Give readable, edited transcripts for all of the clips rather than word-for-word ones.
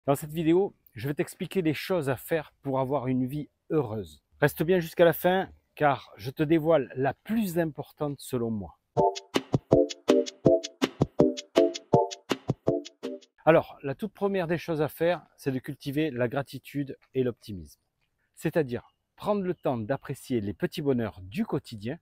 Dans cette vidéo, je vais t'expliquer les choses à faire pour avoir une vie heureuse. Reste bien jusqu'à la fin car je te dévoile la plus importante selon moi. Alors, la toute première des choses à faire, c'est de cultiver la gratitude et l'optimisme. C'est-à-dire prendre le temps d'apprécier les petits bonheurs du quotidien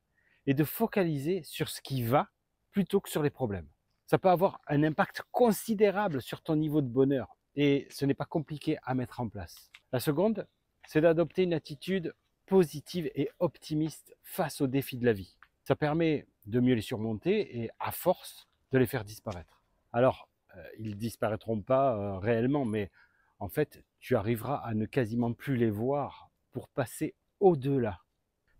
et de focaliser sur ce qui va plutôt que sur les problèmes. Ça peut avoir un impact considérable sur ton niveau de bonheur et ce n'est pas compliqué à mettre en place. La seconde, c'est d'adopter une attitude positive et optimiste face aux défis de la vie. Ça permet de mieux les surmonter et à force de les faire disparaître. Alors, ils ne disparaîtront pas réellement, mais en fait, tu arriveras à ne quasiment plus les voir pour passer au-delà.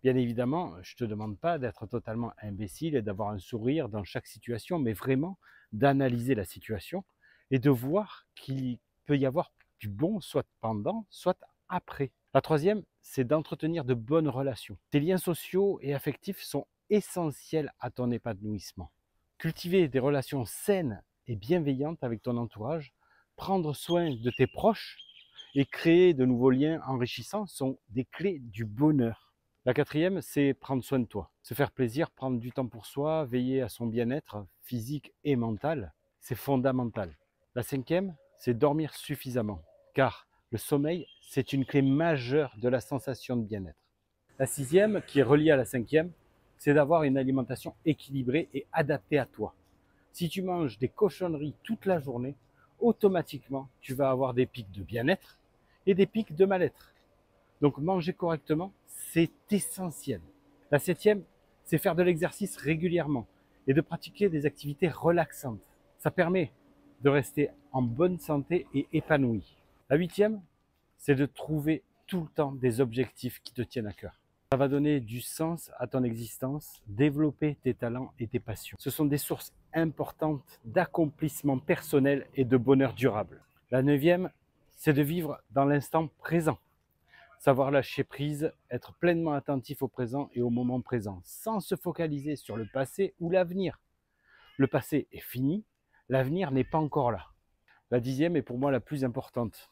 Bien évidemment, je ne te demande pas d'être totalement imbécile et d'avoir un sourire dans chaque situation, mais vraiment d'analyser la situation et de voir qu'il peut y avoir du bon, soit pendant, soit après. La troisième, c'est d'entretenir de bonnes relations. Tes liens sociaux et affectifs sont essentiels à ton épanouissement. Cultiver des relations saines et bienveillantes avec ton entourage, prendre soin de tes proches et créer de nouveaux liens enrichissants sont des clés du bonheur. La quatrième, c'est prendre soin de toi. Se faire plaisir, prendre du temps pour soi, veiller à son bien-être physique et mental, c'est fondamental. La cinquième, c'est dormir suffisamment, car le sommeil, c'est une clé majeure de la sensation de bien-être. La sixième, qui est reliée à la cinquième, c'est d'avoir une alimentation équilibrée et adaptée à toi. Si tu manges des cochonneries toute la journée, automatiquement, tu vas avoir des pics de bien-être et des pics de mal-être. Donc manger correctement, c'est essentiel. La septième, c'est faire de l'exercice régulièrement et de pratiquer des activités relaxantes. Ça permet de rester en bonne santé et épanoui. La huitième, c'est de trouver tout le temps des objectifs qui te tiennent à cœur. Ça va donner du sens à ton existence, développer tes talents et tes passions. Ce sont des sources importantes d'accomplissement personnel et de bonheur durable. La neuvième, c'est de vivre dans l'instant présent. Savoir lâcher prise, être pleinement attentif au présent et au moment présent, sans se focaliser sur le passé ou l'avenir. Le passé est fini, l'avenir n'est pas encore là. La dixième est pour moi la plus importante.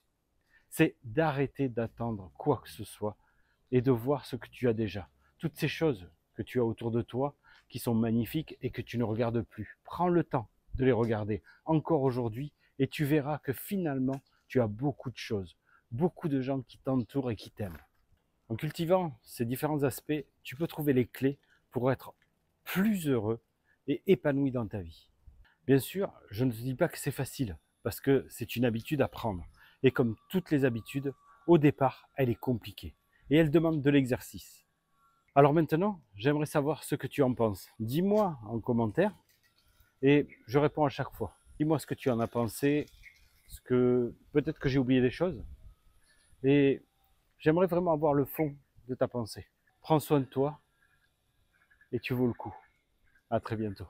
C'est d'arrêter d'attendre quoi que ce soit et de voir ce que tu as déjà. Toutes ces choses que tu as autour de toi, qui sont magnifiques et que tu ne regardes plus. Prends le temps de les regarder encore aujourd'hui et tu verras que finalement, tu as beaucoup de choses, beaucoup de gens qui t'entourent et qui t'aiment. En cultivant ces différents aspects, tu peux trouver les clés pour être plus heureux et épanoui dans ta vie. Bien sûr, je ne te dis pas que c'est facile, parce que c'est une habitude à prendre. Et comme toutes les habitudes, au départ, elle est compliquée. Et elle demande de l'exercice. Alors maintenant, j'aimerais savoir ce que tu en penses. Dis-moi en commentaire et je réponds à chaque fois. Dis-moi ce que tu en as pensé, peut-être que j'ai oublié des choses. Et j'aimerais vraiment avoir le fond de ta pensée. Prends soin de toi et tu vaux le coup. À très bientôt.